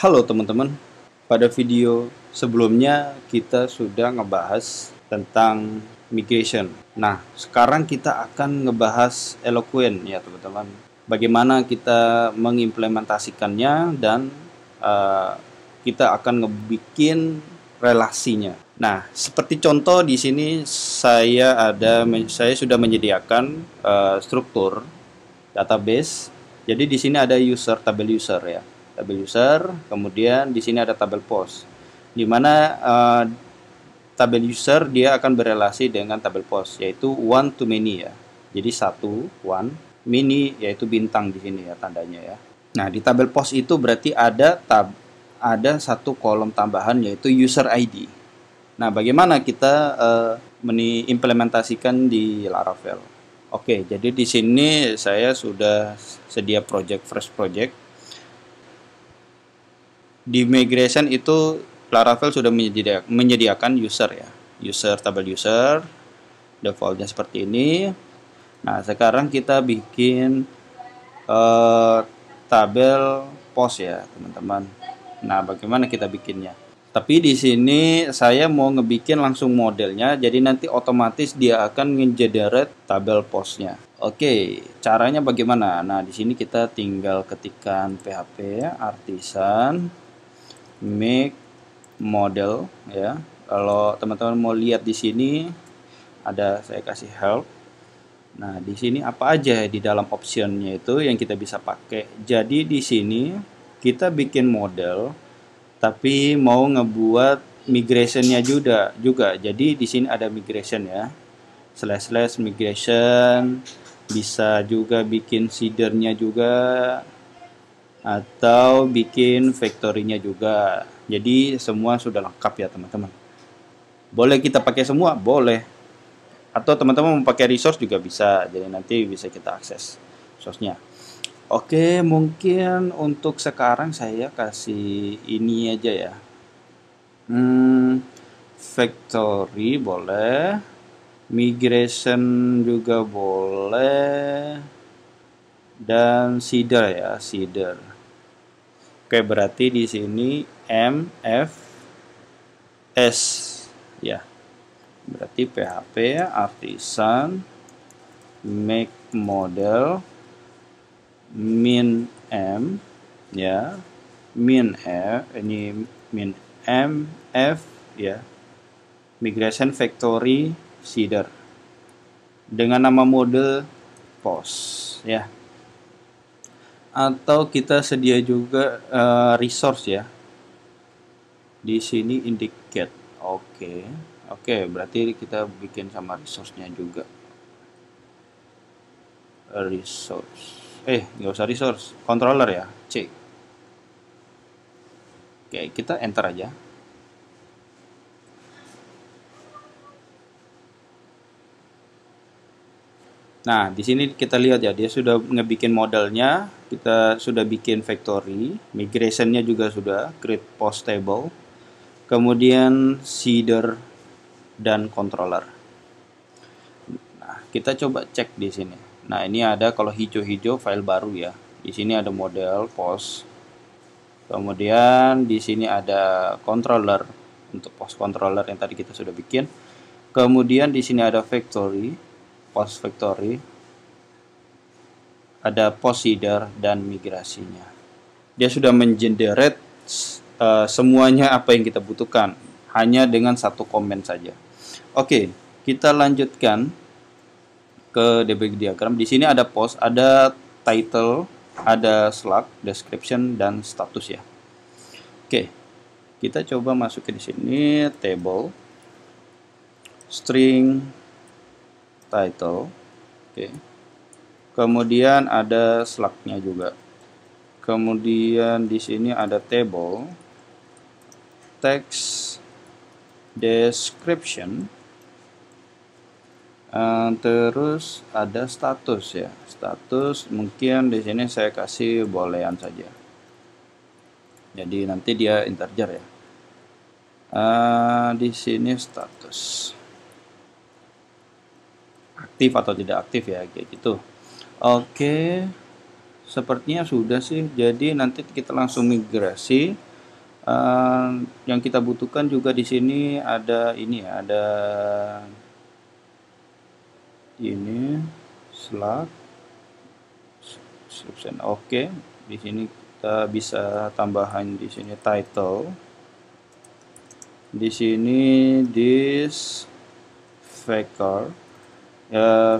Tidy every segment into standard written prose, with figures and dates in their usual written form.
Halo teman-teman, pada video sebelumnya kita sudah ngebahas tentang migration. Nah, sekarang kita akan ngebahas Eloquent ya teman-teman. Bagaimana kita mengimplementasikannya dan uh, kita akan ngebikin relasinya. Nah, seperti contoh di sini saya sudah menyediakan struktur database. Jadi di sini ada tabel user ya. Tabel user, kemudian di sini ada tabel post. Di mana tabel user dia akan berelasi dengan tabel post, yaitu one to many ya. Jadi satu, one, many yaitu bintang di sini ya tandanya ya. Nah, di tabel post itu berarti ada satu kolom tambahan yaitu user ID. Nah, bagaimana kita mengimplementasikan di Laravel? Oke, jadi di sini saya sudah sedia fresh project. Di migration itu Laravel sudah menyediakan user ya. Tabel user, defaultnya seperti ini. Nah, sekarang kita bikin tabel post ya, teman-teman. Nah, bagaimana kita bikinnya? Tapi di sini saya mau ngebikin langsung modelnya, jadi nanti otomatis dia akan ngegenerate tabel postnya. Oke, caranya bagaimana? Nah, di sini kita tinggal ketikkan PHP artisan make model ya. Kalau teman-teman mau lihat di sini ada saya kasih help. Nah, di sini apa aja di dalam optionnya itu yang kita bisa pakai. Jadi di sini kita bikin model tapi mau ngebuat migrationnya juga. Jadi di sini ada migration ya, slash migration, bisa juga bikin seedernya juga atau bikin factory-nya juga. Jadi semua sudah lengkap ya teman-teman. Boleh kita pakai semua, boleh. Atau teman-teman mau pakai resource juga bisa. Jadi nanti bisa kita akses source-nya. Oke, mungkin untuk sekarang saya kasih ini aja ya. Factory boleh, migration juga boleh, dan seeder ya, seeder. Oke, berarti di sini MFS ya. Berarti PHP artisan make model min m ya, min f ini min mf ya, migration factory seeder dengan nama mode post ya. Atau kita sedia juga resource ya, di sini indicate. Oke, berarti kita bikin sama resource-nya juga. Resource nggak usah resource, controller ya, C. Oke, kita enter aja. Nah, di sini kita lihat ya, dia sudah ngebikin modelnya, kita sudah bikin factory, migrationnya juga sudah, create post table, kemudian seeder dan controller. Nah, kita coba cek di sini. Nah, ini ada kalau hijau-hijau file baru ya. Di sini ada model post. Kemudian di sini ada controller untuk post controller yang tadi kita sudah bikin. Kemudian di sini ada factory, post factory. Ada post seeder dan migrasinya. Dia sudah mengenerate semuanya apa yang kita butuhkan hanya dengan satu komen saja. Oke, kita lanjutkan ke debug diagram. Di sini ada post, ada title, ada slug, description, dan status ya. Oke, kita coba masuk ke di sini table, string, title. Oke, kemudian ada slug-nya juga. Kemudian di sini ada table, text, description. Terus ada status ya. Status mungkin di sini saya kasih boolean saja. Jadi nanti dia integer ya. Di sini status aktif atau tidak aktif ya, kayak gitu. Oke, sepertinya sudah sih. Jadi nanti kita langsung migrasi. Yang kita butuhkan juga di sini ada ini ya, ada ini Slack description. Oke, di sini kita bisa tambahan di sini title. Di sini this Faker.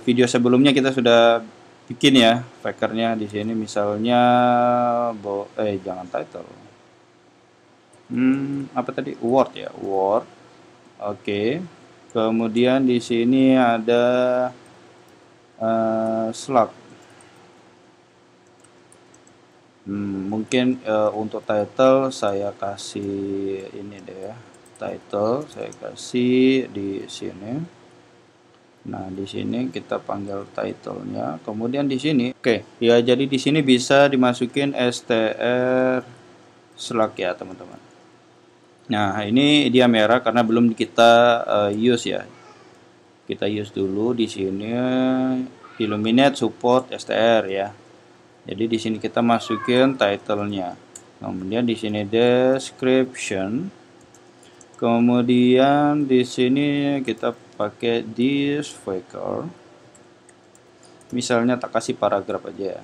Video sebelumnya kita sudah bikin ya Fakernya di sini, misalnya jangan title. Apa tadi? Word ya, Word. Oke. Kemudian di sini ada Slack. Mungkin untuk title saya kasih ini deh ya. Title saya kasih di sini. Nah, di sini kita panggil title-nya. Kemudian di sini, oke, ya jadi di sini bisa dimasukin str Slack ya, teman-teman. Nah, ini dia merah karena belum kita use ya. Kita use dulu di sini Illuminate support str ya. Jadi di sini kita masukin title-nya. Kemudian di sini description. Kemudian di sini kita pakai this Faker. Misalnya tak kasih paragraf aja ya.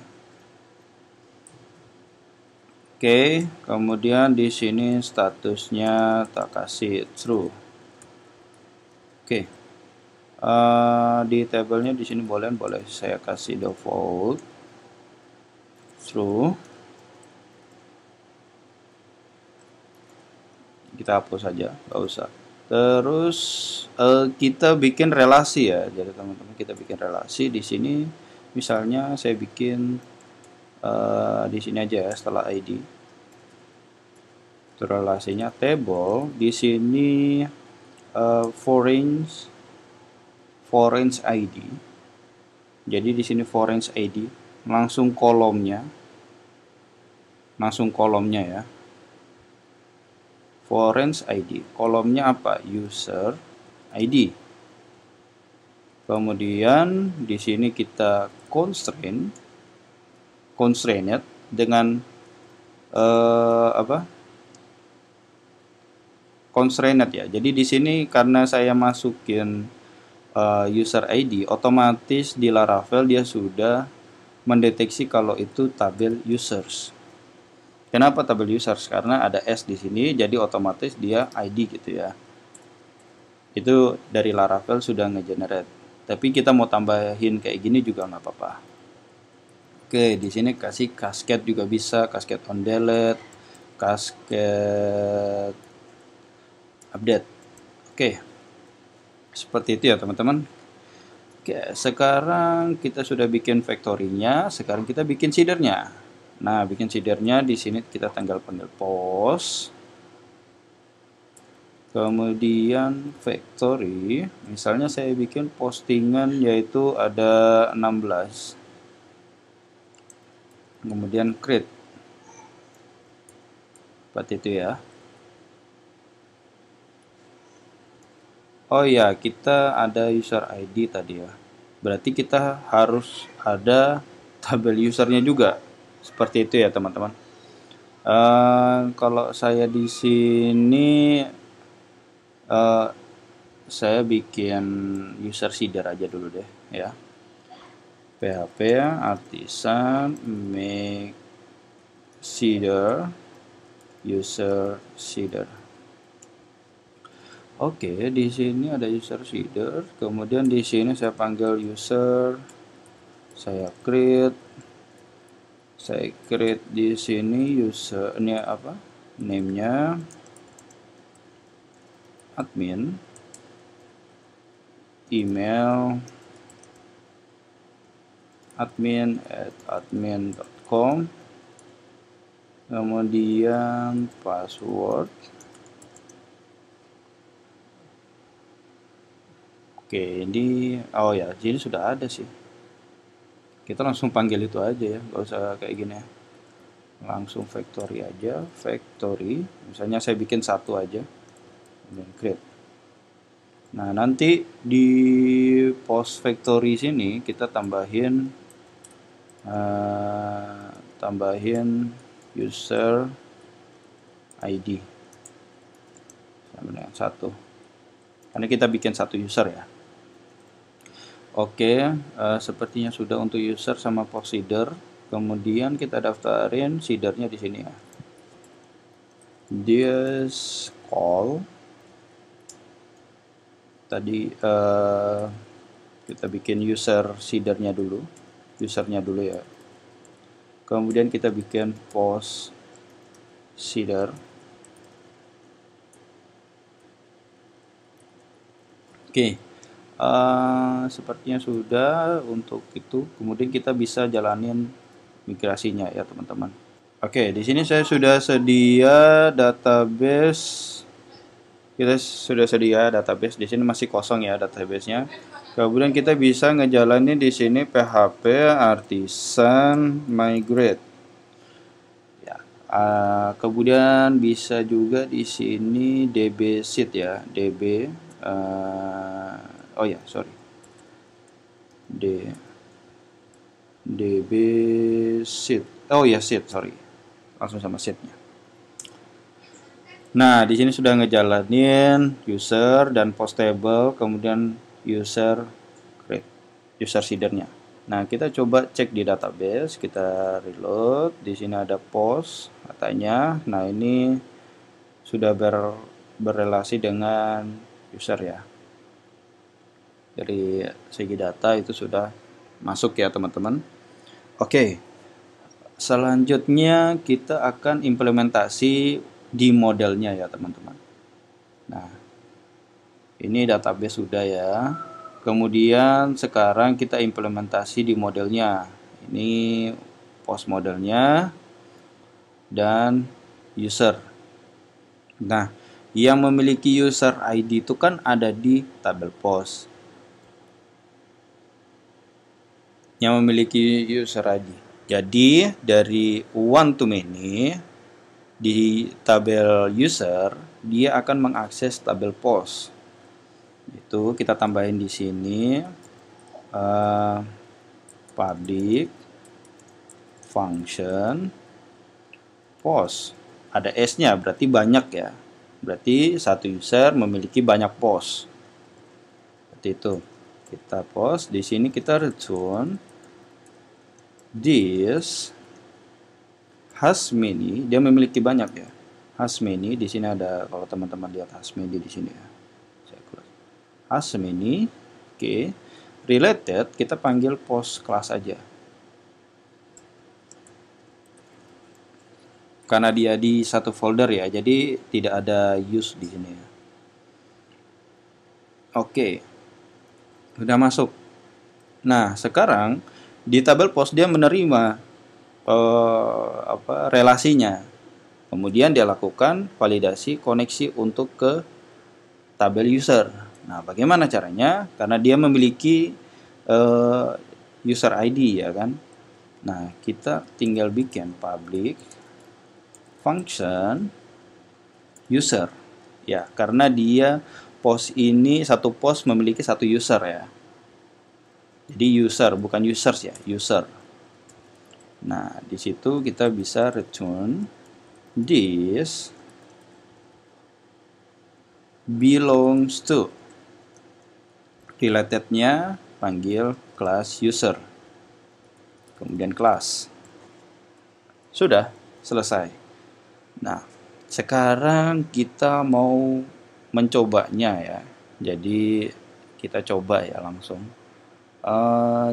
Oke, kemudian di sini statusnya tak kasih true. Oke. Di tabelnya di sini boleh saya kasih default true. Kita hapus saja, nggak usah. Terus kita bikin relasi ya, jadi teman-teman kita bikin relasi di sini. Misalnya saya bikin di sini aja ya, setelah ID. Relasinya table di sini foreign ID. Jadi di sini foreign ID langsung kolomnya ya. Foreign ID, kolomnya apa? User ID. Kemudian di sini kita constrained dengan constrained ya. Jadi di sini karena saya masukin user ID, otomatis di Laravel dia sudah mendeteksi kalau itu tabel users. Kenapa tabel users? Karena ada S di sini, jadi otomatis dia ID gitu ya. Itu dari Laravel sudah ngegenerate. Tapi kita mau tambahin kayak gini juga nggak apa-apa. Oke, di sini kasih cascade juga bisa, cascade on delete, cascade update. Oke, seperti itu ya teman-teman. Oke, sekarang kita sudah bikin factory-nya, sekarang kita bikin seedernya. Nah, bikin seedernya di sini kita tinggal panggil post. Kemudian factory, misalnya saya bikin postingan yaitu ada 16. Kemudian create. Seperti itu ya. Oh ya, kita ada user ID tadi ya. Berarti kita harus ada tabel usernya juga. Seperti itu ya teman-teman. Kalau saya di sini saya bikin user seeder aja dulu deh ya. PHP artisan make seeder user seeder. Oke, di sini ada user seeder. Kemudian di sini saya panggil user, saya create di sini user ini apa? Name-nya admin, email admin@admin.com, kemudian password. Oke, ini oh ya, jadi sudah ada sih. Kita langsung panggil itu aja ya, nggak usah kayak gini ya. Langsung factory aja, factory. Misalnya saya bikin satu aja, dan create. Nah, nanti di post factory sini kita tambahin user ID. sama dengan 1. Karena kita bikin satu user ya. Oke, sepertinya sudah untuk user sama post seeder. Kemudian kita daftarin seedernya di sini ya. This call tadi kita bikin user seedernya dulu, usernya dulu ya. Kemudian kita bikin post seeder. Oke, sepertinya sudah untuk itu. Kemudian kita bisa jalanin migrasinya ya teman-teman. Oke, di sini saya sudah sedia database. Kita sudah sedia database. Di sini masih kosong ya databasenya. Kemudian kita bisa ngejalanin di sini PHP artisan migrate. Ya. Kemudian bisa juga di sini DB sheet ya, DB. Oh ya, sorry. DB sheet. Oh ya, sheet, sorry. Langsung sama sheetnya. Nah, di sini sudah ngejalanin user dan post table, kemudian user create, user seedernya. Nah, kita coba cek di database, kita reload. Di sini ada post katanya. Nah, ini sudah berrelasi dengan user ya. Dari segi data itu sudah masuk ya, teman-teman. Oke. Selanjutnya kita akan implementasi di modelnya ya teman-teman. Nah, ini database sudah ya. Kemudian sekarang kita implementasi di modelnya. Ini post modelnya dan user. Nah, yang memiliki user ID itu kan ada di tabel post. Yang memiliki user ID. Jadi dari one to many di tabel user dia akan mengakses tabel post. Itu kita tambahin di sini public function post. Ada S-nya berarti banyak ya. Berarti satu user memiliki banyak post. Seperti itu. Kita post di sini kita return this has many, dia memiliki banyak ya. Has many di sini ada, kalau teman-teman lihat has many di sini ya. Saya close. Has many, oke. Related kita panggil post class aja. Karena dia di satu folder ya, jadi tidak ada use di sini ya. Oke. Udah masuk. Nah, sekarang di tabel post dia menerima relasinya. Kemudian dia lakukan validasi koneksi untuk ke tabel user. Nah, bagaimana caranya? Karena dia memiliki user ID ya kan. Nah, kita tinggal bikin public function user. Ya, karena dia post ini satu post memiliki satu user ya. Jadi user bukan users ya, user. Nah, di situ kita bisa return this belongs to. Relatednya panggil class user. Kemudian class. Sudah selesai. Nah, sekarang kita mau mencobanya ya. Jadi kita coba ya langsung.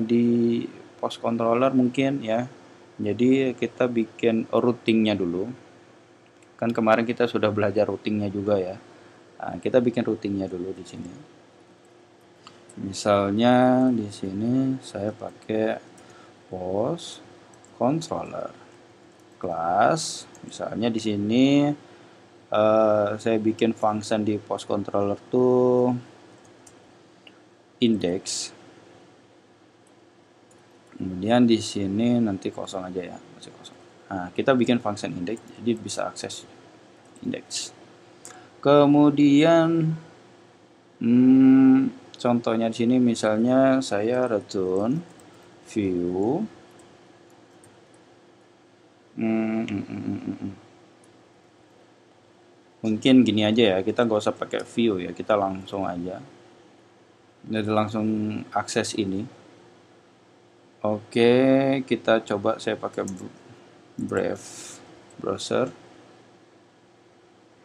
Di post controller mungkin ya. Jadi kita bikin routingnya dulu. Kan kemarin kita sudah belajar routingnya juga ya. Nah, kita bikin routingnya dulu di sini. Misalnya di sini saya pakai post controller class. Misalnya di sini saya bikin function di post controller tuh index. Kemudian di sini nanti kosong aja ya, masih kosong. Nah, kita bikin function index, jadi bisa akses index. Kemudian, contohnya di sini misalnya saya return view. Mungkin gini aja ya, kita nggak usah pakai view ya, kita langsung aja. Jadi langsung akses ini. Oke, kita coba saya pakai Brave browser.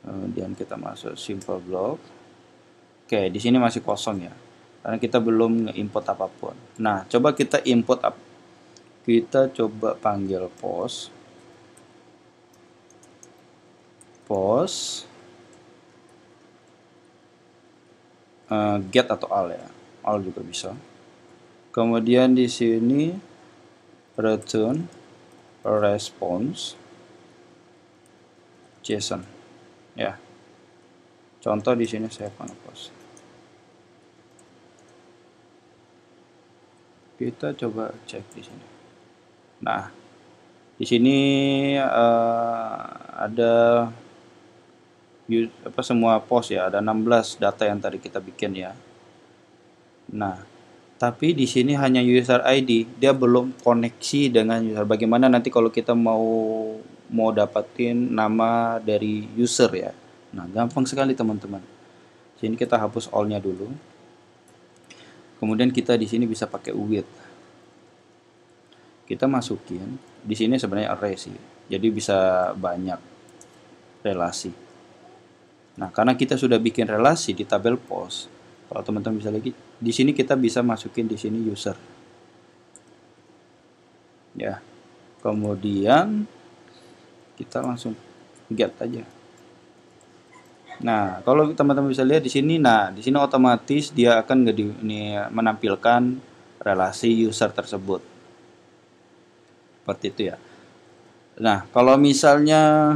Kemudian kita masuk simple block. Oke, di sini masih kosong ya, karena kita belum nge-import apapun. Nah, coba kita import kita coba panggil post get atau all ya, all juga bisa. Kemudian di sini return response JSON ya. Contoh di sini saya akan post. Kita coba cek di sini. Nah, di sini ada semua post ya, ada 16 data yang tadi kita bikin ya. Nah, tapi di sini hanya user ID, dia belum koneksi dengan user. Bagaimana nanti kalau kita mau dapatin nama dari user ya? Nah, gampang sekali teman-teman. Sini kita hapus all-nya dulu. Kemudian kita di sini bisa pakai with. Kita masukin di sini sebenarnya array sih. Jadi bisa banyak relasi. Nah, karena kita sudah bikin relasi di tabel post, kalau teman-teman bisa lagi di sini kita bisa masukin di sini user. Ya. Kemudian kita langsung get aja. Nah, kalau teman-teman bisa lihat di sini, di sini otomatis dia akan menampilkan relasi user tersebut. Seperti itu ya. Nah, kalau misalnya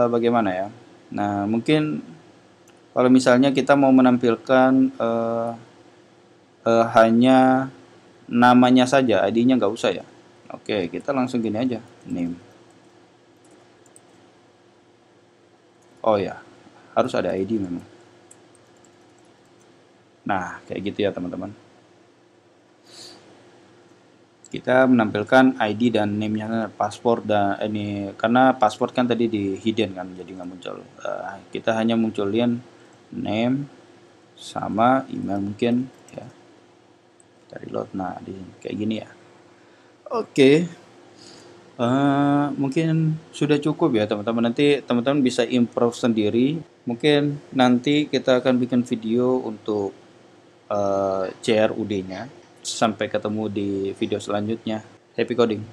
bagaimana ya? Nah, mungkin kalau misalnya kita mau menampilkan hanya namanya saja, ID-nya nggak usah ya. Oke, kita langsung gini aja, name. Oh ya, harus ada ID memang. Nah, kayak gitu ya teman-teman. Kita menampilkan ID dan name-nya, paspor dan ini karena paspor kan tadi di hidden kan, jadi nggak muncul. Kita hanya munculin name sama email mungkin ya. Kita reload. Nah, kayak gini ya. Oke. Mungkin sudah cukup ya teman-teman. Nanti teman-teman bisa improve sendiri. Mungkin nanti kita akan bikin video untuk CRUD-nya. Sampai ketemu di video selanjutnya. Happy coding!